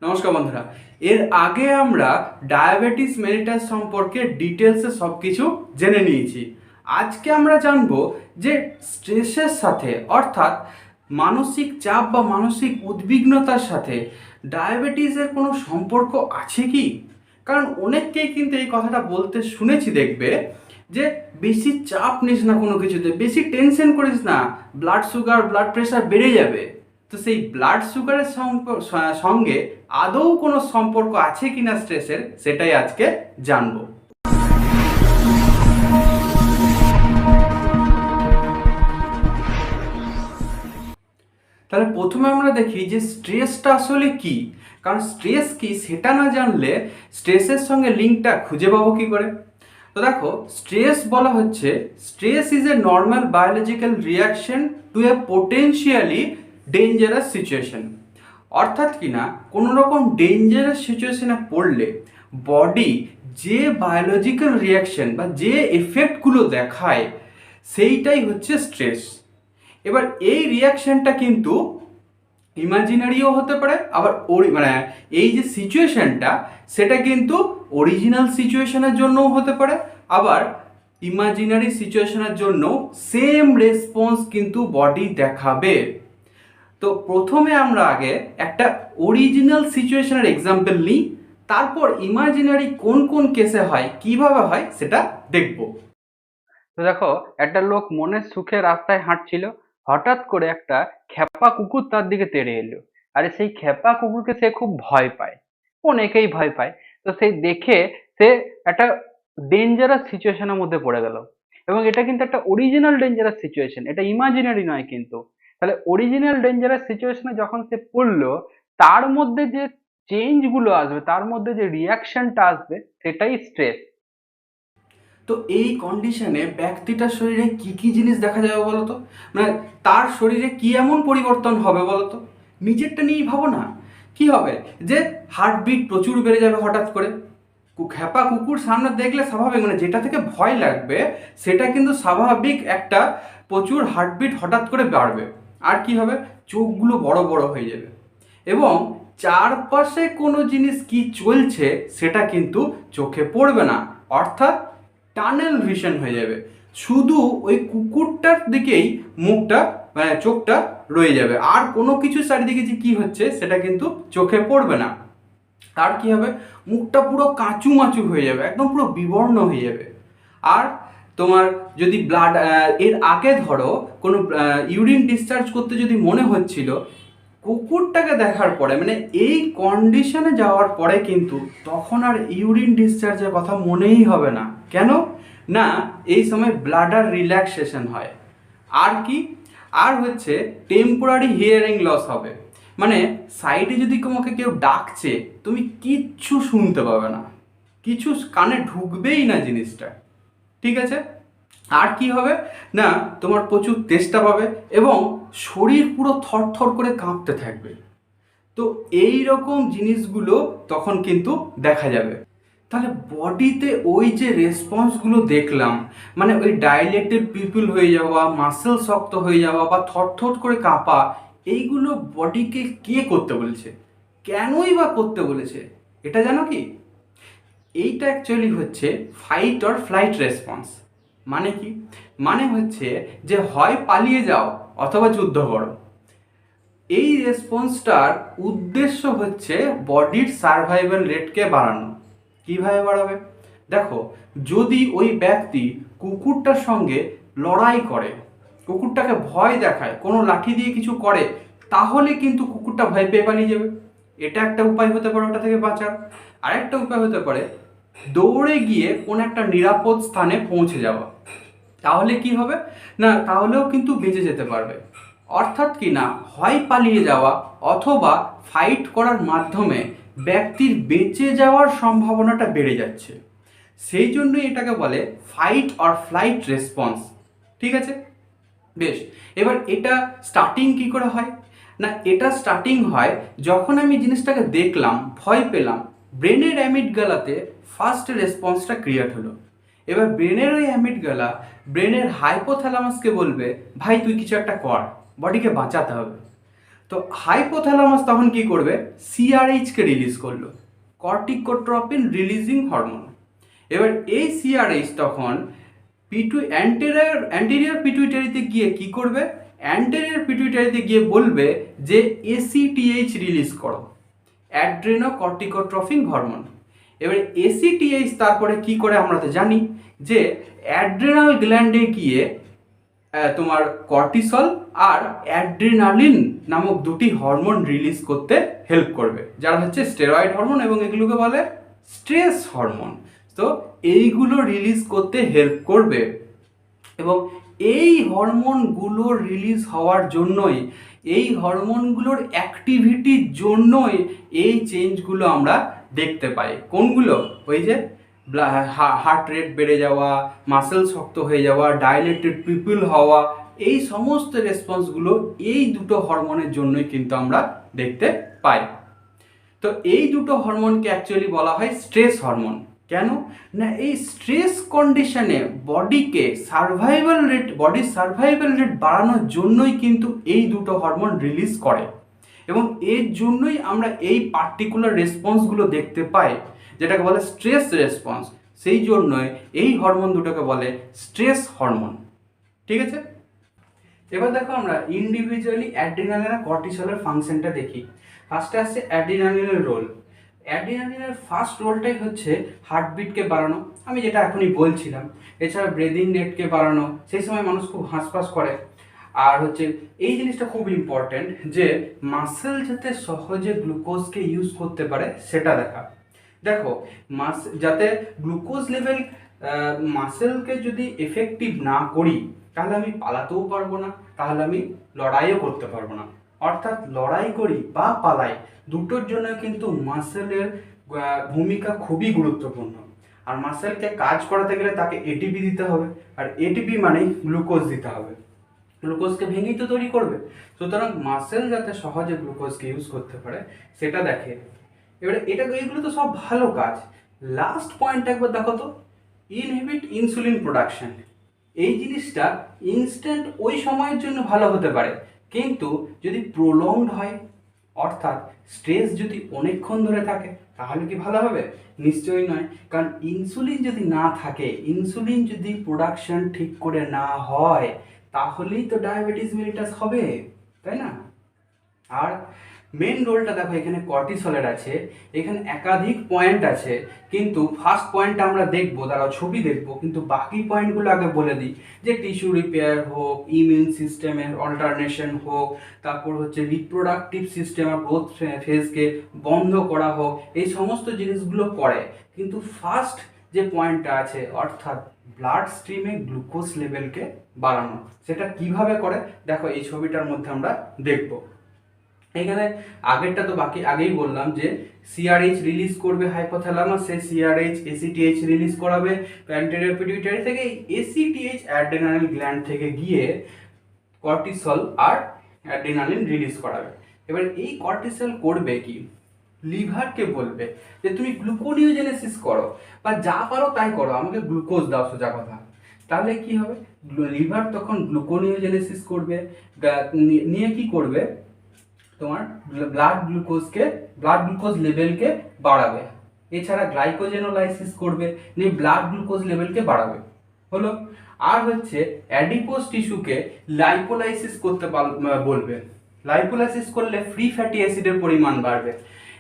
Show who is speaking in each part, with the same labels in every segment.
Speaker 1: নমস্কার বন্ধুরা। এর আগে আমরা ডায়াবেটিস মেলিটাস সম্পর্কে ডিটেলসে সব কিছু জেনে নিয়েছি। আজকে আমরা জানবো যে স্ট্রেসের সাথে অর্থাৎ মানসিক চাপ বা মানসিক উদ্বিগ্নতার সাথে ডায়াবেটিসের কোনো সম্পর্ক আছে কি। কারণ অনেককেই কিন্তু এই কথাটা বলতে শুনেছি, দেখবে যে বেশি চাপ নিস না কোনো কিছুতে, বেশি টেনশন করিস না, ব্লাড সুগার ব্লাড প্রেশার বেড়ে যাবে। তো সেই ব্লাড সুগারের সঙ্গে আদৌ কোনো সম্পর্ক আছে কিনা স্ট্রেসের, সেটাই আজকে জানবো। তাহলে প্রথমে আমরা দেখি যে স্ট্রেসটা আসলে কি। কারণ স্ট্রেস কি সেটা না জানলে স্ট্রেসের সঙ্গে লিঙ্কটা খুঁজে পাবো কি করে। তো দেখো, স্ট্রেস বলা হচ্ছে stress is a normal biological reaction to A potentially dangerous situation. অর্থাৎ কি না, কোনো রকম ডেঞ্জারাস সিচুয়েশনে পড়লে বডি যে বায়োলজিক্যাল রিয়াকশন বা যে এফেক্টগুলো দেখায় সেইটাই হচ্ছে স্ট্রেস। এবার এই রিয়াকশনটা কিন্তু ইমাজিনারিও হতে পারে, আবার এই যে সিচুয়েশনটা সেটা কিন্তু অরিজিনাল সিচুয়েশনের জন্যও হতে পারে, আবার ইমাজিনারি সিচুয়েশনের জন্য সেম রেসপন্স কিন্তু বডি দেখাবে। তো প্রথমে আমরা আগে একটা অরিজিনাল সিচুয়েশনের এক্সাম্পল নিই, তারপর ইমাজিনারি কোন কোন কেসে হয়, কিভাবে হয় সেটা দেখব। তো দেখো, একটা লোক মনের সুখে রাস্তায় হাঁটছিল, হঠাৎ করে একটা খেপা কুকুর তার দিকে তেড়ে এলো। আরে সেই খেপা কুকুরকে সে খুব ভয় পায়, অনেকেই ভয় পায়। তো সেই দেখে সে একটা ডেঞ্জারাস সিচুয়েশনের মধ্যে পড়ে গেল, এবং এটা কিন্তু একটা অরিজিনাল ডেঞ্জারাস সিচুয়েশন, এটা ইমাজিনারি নয় কিন্তু। তাহলে অরিজিনাল ডেঞ্জারাস সিচুয়েশনে যখন সে পড়লো, তার মধ্যে যে চেঞ্জ গুলো আসবে, তার মধ্যে যে রিয়াকশনটা আসবে, সেটাই স্ট্রেস। তো এই কন্ডিশনে ব্যক্তিটার শরীরে কি কি জিনিস দেখা যাবে বলতো, মানে তার শরীরে কি এমন পরিবর্তন হবে বলতো। নিজেরটা নিয়েই ভাবো না, কি হবে যে হার্টবিট প্রচুর বেড়ে যাবে হঠাৎ করে। খেপা কুকুর সামনে দেখলে স্বাভাবিক, মানে যেটা থেকে ভয় লাগবে সেটা কিন্তু স্বাভাবিক, একটা প্রচুর হার্টবিট হঠাৎ করে বাড়বে। আর কি হবে, চোখগুলো বড় বড় হয়ে যাবে, এবং চারপাশে কোনো জিনিস কি চলছে সেটা কিন্তু চোখে পড়বে না, অর্থাৎ টানেল ভিশন হয়ে যাবে। শুধু ওই কুকুরটার দিকেই মুখটা চোখটা রয়ে যাবে, আর কোনো কিছু চারিদিকে যে কি হচ্ছে সেটা কিন্তু চোখে পড়বে না। আর কি হবে, মুখটা পুরো কাঁচু মাচু হয়ে যাবে, একদম পুরো বিবর্ণ হয়ে যাবে। আর তোমার যদি ব্লাড এর আগে ধরো কোনো ইউরিন ডিসচার্জ করতে যদি মনে হচ্ছিল, কুকুরটাকে দেখার পরে মানে এই কন্ডিশনে যাওয়ার পরে কিন্তু তখন আর ইউরিন ডিসচার্জের কথা মনেই হবে না। কেন না, এই সময় ব্লাডার রিল্যাক্সেশন হয়। আর কি, আর হচ্ছে টেম্পোরারি হিয়ারিং লস হবে, মানে সাইডে যদি তোমাকে কেউ ডাকছে তুমি কিচ্ছু শুনতে পাবে না, কিছু কানে ঢুকবেই না জিনিসটা, ঠিক আছে। আর কি হবে না, তোমার প্রচুর তেষ্টা পাবে এবং শরীর পুরো থরথর করে কাঁপতে থাকবে। তো এই রকম জিনিসগুলো তখন কিন্তু দেখা যাবে। তাহলে বডিতে ওই যে রেসপন্সগুলো দেখলাম, মানে ওই ডাইলেটেড পিপল হয়ে যাওয়া, মাসেল শক্ত হয়ে যাওয়া বা থরথর করে কাঁপা, এইগুলো বডিকে কে করতে বলেছে, কেনই বা করতে বলেছে এটা জানো কি? এইটা অ্যাকচুয়ালি হচ্ছে ফাইট অর ফ্লাইট রেসপন্স। মানে কি, মানে হচ্ছে যে হয় পালিয়ে যাও অথবা যুদ্ধ করো। এই রেসপন্সটার উদ্দেশ্য হচ্ছে বডির সার্ভাইভাল রেটকে বাড়ানো। কিভাবে বাড়াবে, দেখো, যদি ওই ব্যক্তি কুকুরটার সঙ্গে লড়াই করে, কুকুরটাকে ভয় দেখায়, কোনো লাঠি দিয়ে কিছু করে, তাহলে কিন্তু কুকুরটা ভয় পেয়ে পালিয়ে যাবে। এটা একটা উপায় হতে পারে ওটা থেকে বাঁচার। আরেকটা উপায় হতে পারে দৌড়ে গিয়ে কোনো একটা নিরাপদ স্থানে পৌঁছে যাওয়া। তাহলে কি হবে না, তাহলেও কিন্তু বেঁচে যেতে পারবে। অর্থাৎ কি না, হয় পালিয়ে যাওয়া অথবা ফাইট করার মাধ্যমে ব্যক্তির বেঁচে যাওয়ার সম্ভাবনাটা বেড়ে যাচ্ছে। সেই জন্যই এটাকে বলে ফাইট অর ফ্লাইট রেসপন্স, ঠিক আছে। বেশ, এবার এটা স্টার্টিং কি করে হয় না, এটা স্টার্টিং হয় যখন আমি জিনিসটাকে দেখলাম, ভয় পেলাম, ব্রেনের অ্যামিগডালাতে ফার্স্ট রেসপন্সটা ক্রিয়েট হলো। এবার ব্রেনের ওই অ্যামিগডালা ব্রেনের হাইপোথ্যালামাসকে বলবে, ভাই তুই কিছু একটা কর, বডিকে বাঁচাতে হবে। তো হাইপোথ্যালামাস তখন কি করবে, সিআরএইচকে রিলিজ করলো, কর্টিকোট্রপিন রিলিজিং হরমোন। এবার এই সিআরএইচ তখন অ্যান্টেরিয়র পিটুইটারিতে গিয়ে কি করবে, অ্যান্টেরিয়র পিটুইটারিতে গিয়ে বলবে যে এসিটিএইচ রিলিজ করো, অ্যাড্রেনোকর্টিকোট্রপিন হরমোন। এবারে এসিটিএইচ তারপরে কি করে আমরা তো জানি যে অ্যাড্রেনাল গ্ল্যান্ডে গিয়ে তোমার কর্টিসল আর অ্যাড্রিনালিন নামক দুটি হরমোন রিলিজ করতে হেল্প করবে, যারা হচ্ছে স্টেরয়েড হরমোন, এবং এগুলোকে বলে স্ট্রেস হরমোন। তো এইগুলো রিলিজ করতে হেল্প করবে, এবং এই হরমোনগুলো রিলিজ হওয়ার জন্যই, এই হরমোনগুলোর অ্যাক্টিভিটির জন্যই এই চেঞ্জগুলো আমরা দেখতে পাই। কোনগুলো? ওই যে হার্ট রেট বেড়ে যাওয়া, মাসেল শক্ত হয়ে যাওয়া, ডাইলেটেড পিপল হওয়া, এই সমস্ত রেসপন্সগুলো এই দুটো হরমোনের জন্যই কিন্তু আমরা দেখতে পাই। তো এই দুটো হরমোনকে অ্যাকচুয়ালি বলা হয় স্ট্রেস হরমোন। কেন না, এই স্ট্রেস কন্ডিশনে বডির সার্ভাইভাল রেট বাড়ানোর জন্যই কিন্তু এই দুটো হরমোন রিলিজ করে, এবং এর জন্যই আমরা এই পার্টিকুলার রেসপন্সগুলো দেখতে পাই, যেটাকে বলে স্ট্রেস রেসপন্স। সেই জন্যই এই হরমোন দুটোকে বলে স্ট্রেস হরমোন। ঠিক আছে, এবার দেখো আমরা ইন্ডিভিজুয়ালি অ্যাড্রিনালিন আর কর্টিসলের ফাংশনটা দেখি। ফার্স্টে আসছে অ্যাড্রিনালিনের রোল। অ্যাড্রিনালিনের ফার্স্ট রোলটাই হচ্ছে হার্টবিটকে বাড়ানো, আমি যেটা এখনই বলছিলাম। এছাড়া ব্রেদিং রেটকে বাড়ানো, সেই সময় মানুষ খুব হাঁসফাঁস করে। আর হচ্ছে এই জিনিসটা খুব ইম্পর্টেন্ট যে মাসেল যাতে সহজে গ্লুকোজকে ইউজ করতে পারে সেটা দেখা। দেখো যাতে গ্লুকোজ লেভেল মাসেলকে যদি এফেক্টিভ না করি, তাহলে আমি পালাতেও পারবো না, তাহলে আমি লড়াইও করতে পারবো না। অর্থাৎ লড়াই করি বা পালাই, দুটোর জন্য কিন্তু মাসেলের ভূমিকা খুবই গুরুত্বপূর্ণ। আর মাসেলকে কাজ করাতে গেলে তাকে এটিপি দিতে হবে, আর এটিপি মানেই গ্লুকোজ দিতে হবে। গ্লুকোজকে ভেঙেই তো তৈরি করবে। সুতরাং মাসেল যাতে সহজে গ্লুকোজকে ইউজ করতে পারে সেটা দেখে। এবারে এইগুলো তো সব ভালো কাজ। লাস্ট পয়েন্ট একবার দেখো তো, ইনহিবিট ইনসুলিন প্রোডাকশন। এই জিনিসটা ইনস্ট্যান্ট ওই সময়ের জন্য ভালো হতে পারে, কিন্তু যদি প্রলংড হয়, অর্থাৎ স্ট্রেস যদি অনেকক্ষণ ধরে থাকে, তাহলে কি ভালো হবে? নিশ্চয়ই নয়। কারণ ইনসুলিন যদি না থাকে, ইনসুলিন যদি প্রোডাকশন ঠিক করে না হয়, তাহলেই তো ডায়াবেটিস মেলিটাস হবে, তাই না? আর মেন রোলটা দেখো এখানে কর্টিসলের আছে। এখানে একাধিক পয়েন্ট আছে, কিন্তু ফার্স্ট পয়েন্টটা আমরা দেখবো, তারা ছবি দেখবো, কিন্তু বাকি পয়েন্টগুলো আগে বলে দিই। যে টিস্যু রিপেয়ার হোক, ইমিউন সিস্টেমের অল্টারনেশন হোক, তারপর হচ্ছে রিপ্রোডাক্টিভ সিস্টেম আর গ্রোথ ফেজকে বন্ধ করা হোক, এই সমস্ত জিনিসগুলো করে। কিন্তু ফার্স্ট যে পয়েন্টটা আছে, অর্থাৎ ব্লাড স্ট্রিমে গ্লুকোজ লেভেলকে বাড়ানো, সেটা কিভাবে করে দেখো এই ছবিটার মধ্যে আমরা দেখবো। এখানে আগেরটা তো আগেই বললাম যে সিআরএইচ রিলিজ করবে হাইপোথ্যালামাস, সেই সিআরএইচ এসিটিএইচ রিলিজ করাবে অ্যান্টেরিয়র পিটুইটারি থেকে। এসিটিএইচ অ্যাড্রেনালিন গ্ল্যান্ড থেকে গিয়ে কর্টিসল আর অ্যাড্রেনালিন রিলিজ করাবে। এবার এই কর্টিসল করবে কি, লিভারকে বলবে যে তুমি গ্লুকোনিওজেনেসিস করো, বা যা পারো তাই করো, আমাকে গ্লুকোজ দাও, সোজা কথা। তাহলে কি হবে, লিভার তখন গ্লুকোনিওজেনেসিস করবে, নিয়ে কি করবে, তোমার ব্লাড গ্লুকোজ লেভেলকে বাড়াবে। এছাড়া গ্লাইকোজেনোলাইসিস করবে, নিয়ে ব্লাড গ্লুকোজ লেভেলকে বাড়াবে। হলো। আর হচ্ছে অ্যাডিপোজ টিস্যুকে লাইপোলাইসিস করতে বলবে। লাইপোলাইসিস করলে ফ্রি ফ্যাটি অ্যাসিডের পরিমাণ বাড়বে।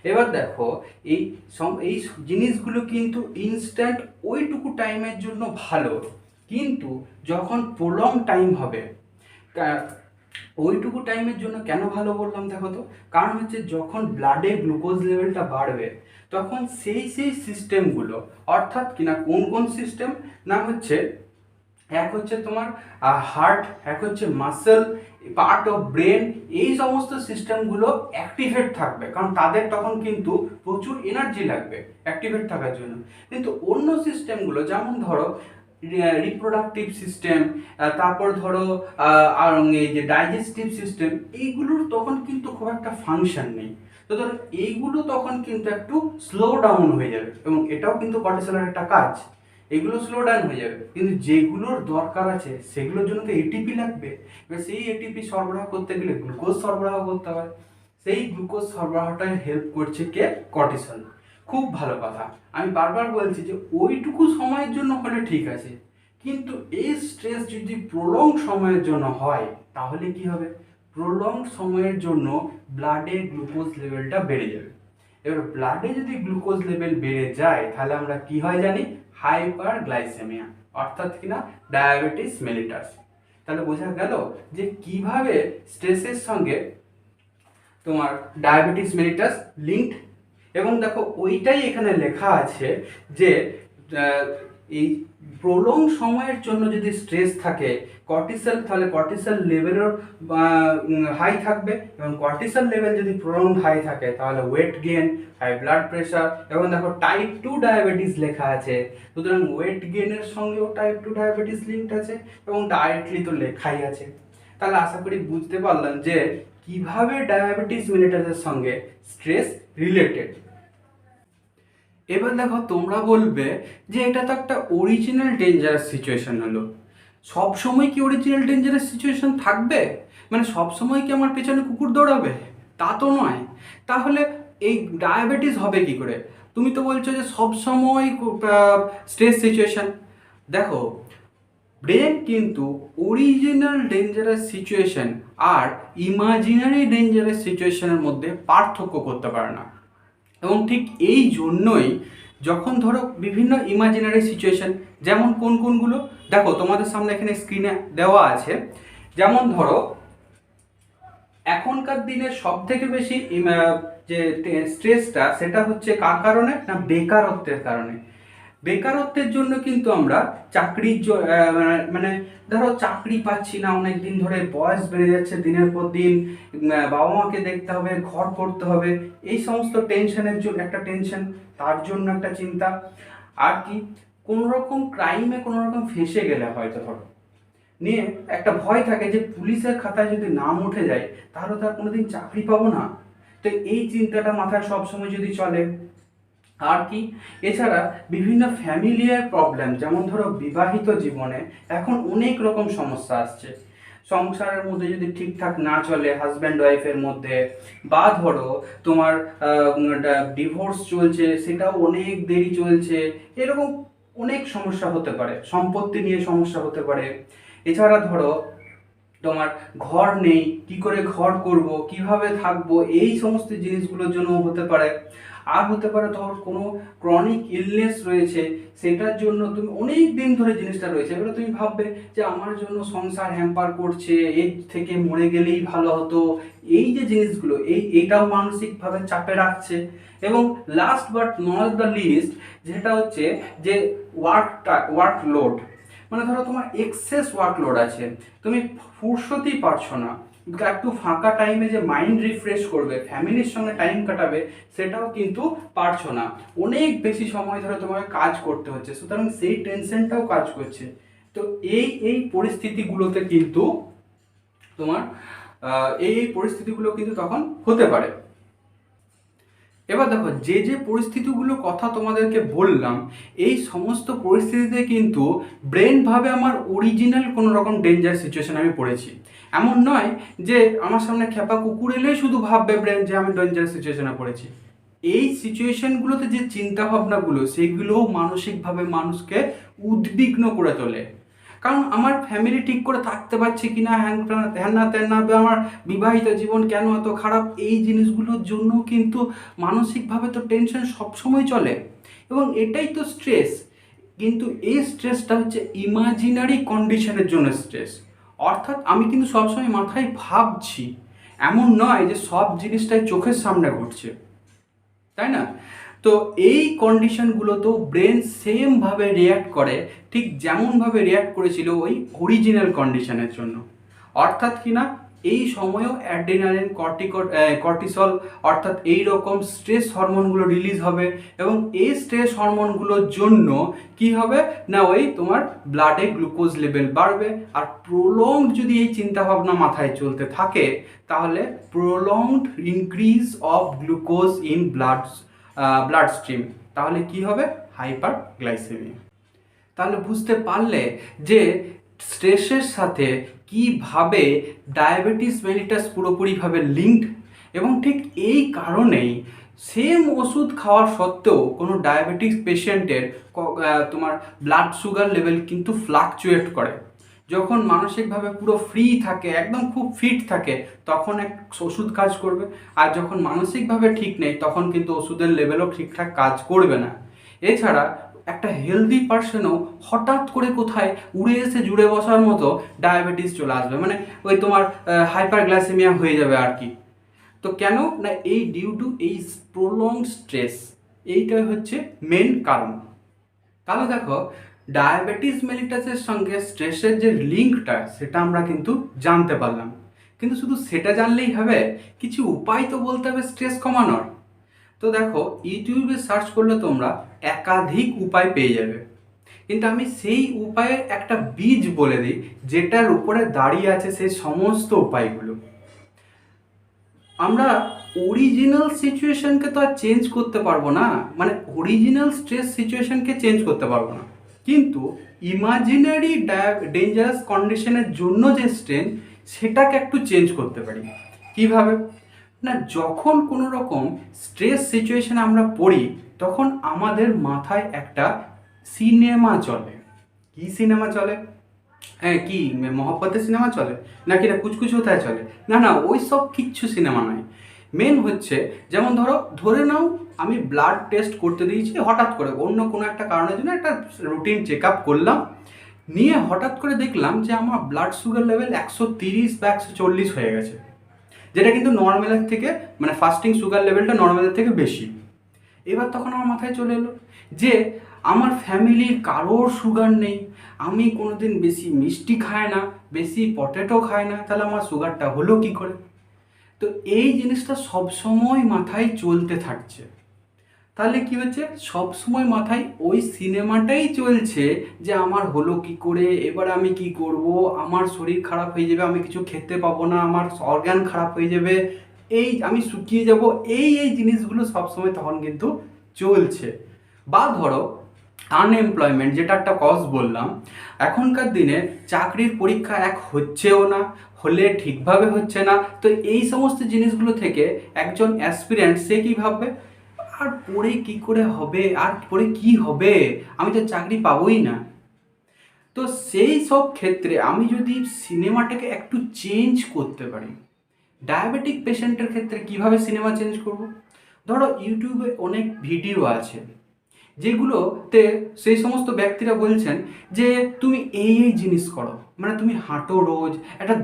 Speaker 1: এবার দেখো এই জিনিসগুলো কিন্তু ইনস্ট্যান্ট ওইটুকু টাইমের জন্য ভালো, কিন্তু যখন প্রলং টাইম হবে, ওইটুকু টাইমের জন্য কেন ভালো বললাম দেখো তো, কারণ হচ্ছে যখন ব্লাডে গ্লুকোজ লেভেলটা বাড়বে, তখন সেই সিস্টেমগুলো, অর্থাৎ কিনা কোন সিস্টেম না হচ্ছে, এক হচ্ছে তোমার হার্ট, এক হচ্ছে মাসেল, পার্ট অফ ব্রেন, এই সমস্ত সিস্টেমগুলো অ্যাক্টিভেট থাকবে, কারণ তাদের তখন কিন্তু প্রচুর এনার্জি লাগবে অ্যাক্টিভেট থাকার জন্য। কিন্তু অন্য সিস্টেমগুলো, যেমন ধরো রিপ্রোডাক্টিভ সিস্টেম, তারপর ধরো আর এই যে ডাইজেস্টিভ সিস্টেম, এইগুলোর তখন কিন্তু খুব একটা ফাংশন নেই। তো ধরো এইগুলো তখন কিন্তু একটু স্লো ডাউন হয়ে যাবে, এবং এটাও কিন্তু কর্টিসলের একটা কাজ। এগুলো স্লো ডাউন হয়ে যাবে, কিন্তু যেগুলোর দরকার আছে সেগুলোর জন্য তো এটিপি লাগবে। এবার সেই এটিপি সরবরাহ করতে গেলে গ্লুকোজ সরবরাহ করতে হয়, সেই গ্লুকোজ সরবরাহটায় হেল্প করছে কে? কর্টিসল। খুব ভালো কথা, আমি বারবার বলছি যে ওইটুকু সময়ের জন্য হলে ঠিক আছে, কিন্তু এই স্ট্রেস যদি প্রলং সময়ের জন্য হয় তাহলে কি হবে? প্রলং সময়ের জন্য ব্লাডে গ্লুকোজ লেভেলটা বেড়ে যাবে। এবার ব্লাডে যদি গ্লুকোজ লেভেল বেড়ে যায় তাহলে আমরা কি হয় জানি? হাইপার গ্লাইসেমিয়া, অর্থাৎ কিনা ডায়াবেটিস মেলিটাস। তাহলে বোঝা গেল যে কিভাবে স্ট্রেসের সঙ্গে তোমার ডায়াবেটিস মেলিটাস লিঙ্কড। এবং দেখো ওইটাই এখানে লেখা আছে যে এই প্রলং সময়ের জন্য যদি স্ট্রেস থাকে কর্টিসল, তাহলে কর্টিসল লেভেলও হাই থাকবে, এবং কর্টিসল লেভেল যদি প্রলং হাই থাকে তাহলে weight gain, high blood pressure, এবং দেখো টাইপ 2 ডায়াবেটিস লেখা আছে, সুতরাং ওয়েট গেনের সঙ্গেও টাইপ 2 ডায়াবেটিস লিঙ্কড আছে, এবং ডাইরেক্টলি তো লেখাই আছে। তাহলে আশা করি বুঝতে পারলাম যে কিভাবে ডায়াবেটিস মেলিটাসের সঙ্গে স্ট্রেস রিলেটেড। এবার দেখো তোমরা বলবে যে এটা তো একটা অরিজিনাল ডেঞ্জারাস সিচুয়েশন হলো, সব সময় কি অরিজিনাল ডেঞ্জারাস সিচুয়েশন থাকবে? মানে সব সময় কি আমার পেছনে কুকুর দৌড়াবে? তা তো নয়। তাহলে এই ডায়াবেটিস হবে কি করে? তুমি তো বলছো যে সব সময় স্ট্রেস সিচুয়েশন। দেখো ব্রেন কিন্তু অরিজিনাল ডেঞ্জারাস সিচুয়েশন আর ইমাজিনারি ডেঞ্জারাস সিচুয়েশনের মধ্যে পার্থক্য করতে পারে না। এবং ঠিক এই জন্যই যখন ধরো বিভিন্ন ইমাজিনারি সিচুয়েশন, যেমন কোনগুলো দেখো তোমাদের সামনে এখানে স্ক্রিনে দেওয়া আছে, যেমন ধরো এখনকার দিনে সব থেকে বেশি যে স্ট্রেসটা সেটা হচ্ছে কার কারণে? না বেকারত্বের কারণে। বেকারত্বের জন্য কিন্তু আমরা চাকরির মানে ধরো চাকরি পাচ্ছি না অনেক দিন ধরে, বয়স বেড়ে যাচ্ছে দিনের পর দিন, বাবা মাকে দেখতে হবে, ঘর করতে হবে, এই সমস্ত টেনশনের জন্য একটা টেনশন, তার জন্য একটা চিন্তা। আর কি কোনো রকম ক্রাইমে কোনো রকম ফেঁসে গেলে হয়তো ধরো নিয়ে একটা ভয় থাকে যে পুলিশের খাতায় যদি নাম উঠে যায় তাহলে তার কোনোদিন চাকরি পাবো না, তো এই চিন্তাটা মাথায় সবসময় যদি চলে। আর কি এছাড়া বিভিন্ন ফ্যামিলিয়ার প্রবলেম, যেমন ধরো বিবাহিত জীবনে এখন অনেক রকম সমস্যা আসছে, সংসারের মধ্যে যদি ঠিকঠাক না চলে হাজব্যান্ড ওয়াইফের মধ্যে, বা ধরো তোমার ডিভোর্স চলছে সেটাও অনেক দেরি চলছে, এরকম অনেক সমস্যা হতে পারে, সম্পত্তি নিয়ে সমস্যা হতে পারে। এছাড়া ধরো তোমার ঘর নেই, কি করে ঘর করব, কিভাবে থাকবো, এই সমস্ত জিনিসগুলোর জন্য হতে পারে। আর হতে পারে ধর কোনো ক্রনিক ইলনেস রয়েছে, সেটার জন্য তুমি অনেক দিন ধরে জিনিসটা রয়েছে, এবারে তুমি ভাববে যে আমার জন্য সংসার হ্যাম্পার করছে, এর থেকে মরে গেলেই ভালো হতো, এই যে জিনিসগুলো এইটাও মানসিকভাবে চাপে রাখছে। এবং last but not the least, যেটা হচ্ছে যে ওয়ার্কলোড, মানে ধরো তোমার এক্সেস ওয়ার্কলোড আছে, তুমি ফুরসতেই পারছো না, একটু ফাঁকা টাইমে যে মাইন্ড রিফ্রেশ করবে, ফ্যামিলির সঙ্গে টাইম কাটাবে, সেটাও কিন্তু পারছো না, অনেক বেশি সময় ধরে তোমাকে কাজ করতে হচ্ছে, সুতরাং সেই টেনশনটাও কাজ করছে। তো এই পরিস্থিতিগুলোতে কিন্তু তোমার এই পরিস্থিতিগুলো কিন্তু তখন হতে পারে। এবার দেখো যে পরিস্থিতিগুলোর কথা তোমাদেরকে বললাম, এই সমস্ত পরিস্থিতিতে কিন্তু ব্রেন ভাবে আমার অরিজিনাল কোনো রকম ডেঞ্জার সিচুয়েশন আমি পড়েছি। এমন নয় যে আমার সামনে খেপা কুকুর এলেই শুধু ভাববে ব্রেন যে আমি ডেঞ্জার সিচুয়েশনে পড়েছি। এই সিচুয়েশনগুলোতে যে চিন্তাভাবনাগুলো সেগুলোও মানসিকভাবে মানুষকে উদ্বিগ্ন করে তোলে। কারণ আমার ফ্যামিলি ঠিক করে থাকতে পারছে কি না, হ্যান না ত্যান না, আমার বিবাহিত জীবন কেন এত খারাপ, এই জিনিসগুলোর জন্য কিন্তু মানসিকভাবে তো টেনশন সবসময় চলে, এবং এটাই তো স্ট্রেস। কিন্তু এই স্ট্রেসটা হচ্ছে ইমাজিনারি কন্ডিশনের জন্য স্ট্রেস, অর্থাৎ আমি কিন্তু সবসময় মাথায় ভাবছি, এমন নয় যে সব জিনিসটাই চোখের সামনে ঘটছে, তাই না? তো এই কন্ডিশনগুলোতেও ব্রেন সেমভাবে রিয়্যাক্ট করে, ঠিক যেমনভাবে রিয়্যাক্ট করেছিল ওই অরিজিনাল কন্ডিশনের জন্য। অর্থাৎ কি না, এই সময়েও অ্যাড্রিনালিন, কর্টিসল অর্থাৎ এই রকম স্ট্রেস হরমোনগুলো রিলিজ হবে, এবং এই স্ট্রেস হরমোনগুলোর জন্য কি হবে না, ওই তোমার ব্লাডে গ্লুকোজ লেভেল বাড়বে। আর প্রলংড যদি এই চিন্তাভাবনা মাথায় চলতে থাকে তাহলে prolonged increase of glucose in blood stream, তাহলে কি হবে? Hyper glycaemia. তাহলে বুঝতে পারলে যে স্ট্রেসের সাথে কিভাবে ডায়াবেটিস মেলিটাস পুরোপুরিভাবে লিঙ্কড, এবং ঠিক এই কারণেই সেম ওষুধ খাওয়ার সত্ত্বেও কোনো ডায়াবেটিস পেশেন্টের তোমার ব্লাড সুগার লেভেল কিন্তু ফ্লাকচুয়েট করে। যখন মানসিকভাবে পুরো ফ্রি থাকে, একদম খুব ফিট থাকে, তখন এক ওষুধ কাজ করবে, আর যখন মানসিকভাবে ঠিক নেই তখন কিন্তু ওষুধের লেভেলও ঠিকঠাক কাজ করবে না। এছাড়া একটা হেলদি পার্সনও হঠাৎ করে কোথায় উড়ে এসে জুড়ে বসার মতো ডায়াবেটিস চলে আসবে, মানে ওই তোমার হাইপারগ্লাইসেমিয়া হয়ে যাবে আর কি। তো কেন না, এই ডিউ টু এই প্রলং স্ট্রেস, এইটাই হচ্ছে মেন কারণ। তাহলে দেখো, ডায়াবেটিস মেলিটাসের সঙ্গে স্ট্রেসের যে লিঙ্কটা সেটা আমরা কিন্তু জানতে পারলাম, কিন্তু শুধু সেটা জানলেই হবে? কিছু উপায় তো বলতে হবে স্ট্রেস কমানোর। তো দেখো, ইউটিউবে সার্চ করলে তোমরা একাধিক উপায় পেয়ে যাবে, কিন্তু আমি সেই উপায়ের একটা বীজ বলে দিই যেটার উপরে দাঁড়িয়ে আছে সেই সমস্ত উপায়গুলো। আমরা অরিজিনাল সিচুয়েশনকে তো আর চেঞ্জ করতে পারবো না, মানে অরিজিনাল স্ট্রেস সিচুয়েশনকে চেঞ্জ করতে পারবো না, কিন্তু ইমাজিনারি ডেঞ্জারাস কন্ডিশনের জন্য যে স্ট্রেস, সেটাকে একটু চেঞ্জ করতে পারি। কিভাবে না, যখন কোনো রকম স্ট্রেস সিচুয়েশনে আমরা পড়ি তখন আমাদের মাথায় একটা সিনেমা চলে। কি সিনেমা চলে? হ্যাঁ, কি মহব্বতের সিনেমা চলে নাকি না কুছ কুছ হোতা চলে? না না, ওই সব কিচ্ছু সিনেমা নয়। মেন হচ্ছে, যেমন ধরে নাও আমি ব্লাড টেস্ট করতে দিয়েছি হঠাৎ করে, অন্য কোনো একটা কারণের জন্য একটা রুটিন চেক আপ করলাম, নিয়ে হঠাৎ করে দেখলাম যে আমার ব্লাড সুগার লেভেল 130 বা 140 হয়ে গেছে, যেটা কিন্তু নর্মালের থেকে, মানে ফাস্টিং সুগার লেভেলটা নর্মালের থেকে বেশি। এবার তখন আমার মাথায় চলে এলো যে আমার ফ্যামিলির কারোর সুগার নেই, আমি কোনোদিন বেশি মিষ্টি খাই না, বেশি পটেটো খাই না, তাহলে আমার সুগারটা হলো কি করে? তো এই জিনিসটা সবসময় মাথায় চলতে থাকছে। তাহলে কি হচ্ছে, সবসময় মাথায় ওই সিনেমাটাই চলছে যে আমার হলো কি করে, এবার আমি কি করব, আমার শরীর খারাপ হয়ে যাবে, আমি কিছু খেতে পাবো না, আমার অর্গান খারাপ হয়ে যাবে, এই আমি শুকিয়ে যাব, এই জিনিসগুলো সবসময় তখন কিন্তু চলছে। বা ধরো আনএমপ্লয়মেন্ট, যেটা একটা কজ বললাম, এখনকার দিনে চাকরির পরীক্ষা হচ্ছেও না, হলে ঠিকভাবে হচ্ছে না, তো এই সমস্ত জিনিসগুলো থেকে একজন অ্যাসপিরেন্ট সে কী ভাববে, আর পড়ে কি করে হবে, আর পড়ে কি হবে, আমি তো চাকরি পাবোই না। তো সেই সব ক্ষেত্রে আমি যদি সিনেমাটাকে একটু চেঞ্জ করতে পারি, ডায়াবেটিক পেশেন্টের ক্ষেত্রে কিভাবে সিনেমা চেঞ্জ করব? ধরো ইউটিউবে অনেক ভিডিও আছে যেগুলোতে সেই সমস্ত ব্যক্তিরা বলছেন যে তুমি এই জিনিস করো, মানে তুমি হাঁটো রোজ, একটা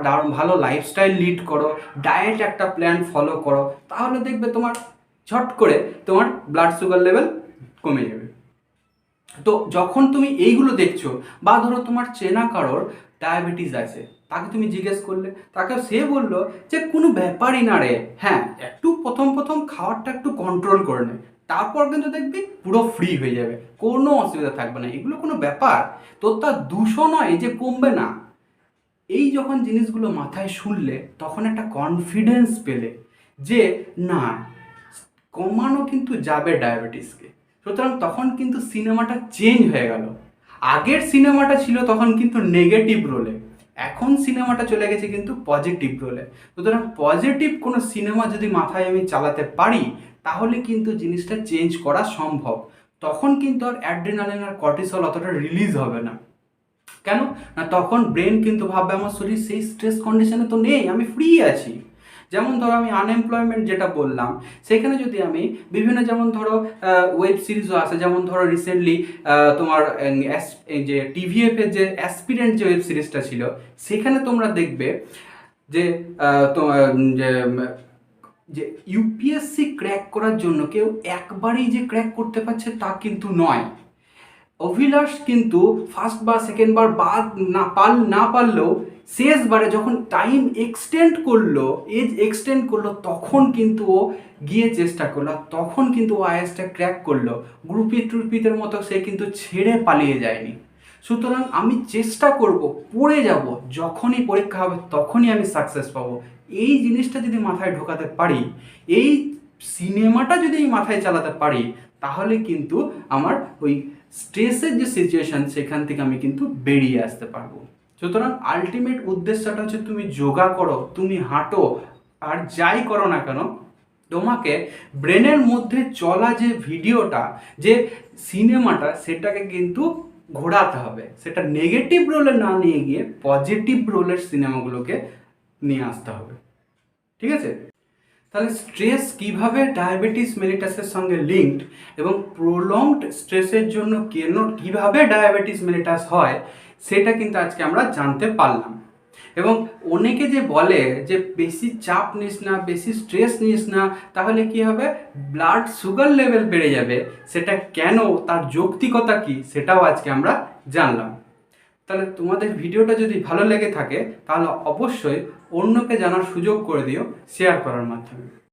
Speaker 1: দারুণ ভালো লাইফস্টাইল লিড করো, ডায়েট একটা প্ল্যান ফলো করো, তাহলে দেখবে তোমার ঝট করে তোমার ব্লাড সুগার লেভেল কমে যাবে। তো যখন তুমি এইগুলো দেখছো, বা ধরো তোমার চেনা কারোর ডায়াবেটিস আছে, তাকে তুমি জিজ্ঞেস করলে, তাকে সে বললো যে কোনো ব্যাপারই না রে, হ্যাঁ একটু প্রথম প্রথম খাবারটা একটু কন্ট্রোল করে নে, তারপর কিন্তু দেখবি পুরো ফ্রি হয়ে যাবে, কোনো অসুবিধা থাকবে না, এগুলো কোনো ব্যাপার, তোর তা 200 নয় যে কমবে না। এই যখন জিনিসগুলো মাথায় শুনলে তখন একটা কনফিডেন্স পেলে যে না, কমানো কিন্তু যাবে ডায়াবেটিসকে, সুতরাং তখন কিন্তু সিনেমাটা চেঞ্জ হয়ে গেল। আগের সিনেমাটা ছিল তখন কিন্তু নেগেটিভ রোলে, এখন সিনেমাটা চলে গেছে কিন্তু পজিটিভ রোলে। সুতরাং পজিটিভ কোনো সিনেমা যদি মাথায় আমি চালাতে পারি তাহলে কিন্তু জিনিসটা চেঞ্জ করা সম্ভব। তখন কিন্তু আর অ্যাড্রিনালিন আর কর্টিসল অতটা রিলিজ হবে না। কেন না, তখন ব্রেন কিন্তু ভাববে আমার শরীর সেই স্ট্রেস কন্ডিশনে তো নেই, আমি ফ্রি আছি। যেমন ধরো আমি আনএমপ্লয়মেন্ট যেটা বললাম, সেখানে যদি আমি বিভিন্ন, যেমন ধরো ওয়েব সিরিজও আছে, যেমন ধরো রিসেন্টলি তোমার এই যে টিভিএফ এর যে অ্যাসপিরেন্ট যে ওয়েব সিরিজটা ছিল, সেখানে তোমরা দেখবে যে যে যে ইউপিএসসি ক্র্যাক করার জন্য কেউ একবারেই যে ক্র্যাক করতে পারছে তা কিন্তু নয়। অভিলাষ কিন্তু ফার্স্ট বা সেকেন্ড বার বাদ না পারলেও শেষবারে যখন টাইম এজ এক্সটেন্ড করলো তখন কিন্তু ও গিয়ে চেষ্টা করলো, তখন কিন্তু ও আইএসটা ক্র্যাক করলো। টুরপিতের মতো সে কিন্তু ছেড়ে পালিয়ে যায়নি। সুতরাং আমি চেষ্টা করব, পড়ে যাব, যখনই পরীক্ষা হবে তখনই আমি সাকসেস পাবো। এই জিনিসটা যদি মাথায় ঢোকাতে পারি, এই সিনেমাটা যদি মাথায় চালাতে পারি, তাহলে কিন্তু আমার ওই স্ট্রেসের যে সিচুয়েশান সেখান থেকে আমি কিন্তু বেরিয়ে আসতে পারবো। সুতরাং আলটিমেট উদ্দেশ্যটা হচ্ছে তুমি যোগা করো, তুমি হাঁটো, আর যাই করো না কেন তোমাকে ব্রেনের মধ্যে চলা যে ভিডিওটা, যে সিনেমাটা, সেটাকে কিন্তু ঘোরাতে হবে। সেটা নেগেটিভ রোলে না নিয়ে গিয়ে পজিটিভ রোলের সিনেমাগুলোকে নিয়ে আসতে হবে। ঠিক আছে? তাহলে স্ট্রেস কিভাবে ডায়াবেটিস মেলিটাসের সঙ্গে লিঙ্কড এবং প্রলংড স্ট্রেসের জন্য কেন কিভাবে ডায়াবেটিস মেলিটাস হয় সেটা কিন্তু আজকে আমরা জানতে পারলাম। এবং অনেকে যে বলে যে বেশি চাপ নিস না, বেশি স্ট্রেস নিস না, তাহলে কি হবে, ব্লাড সুগার লেভেল বেড়ে যাবে। সেটা কেন, তার যৌক্তিকতা কি, সেটাও আজকে আমরা জানলাম। তাহলে তোমাদের ভিডিওটা যদি ভালো লেগে থাকে তাহলে অবশ্যই অন্যকে জানার সুযোগ করে দিও শেয়ার করার মাধ্যমে।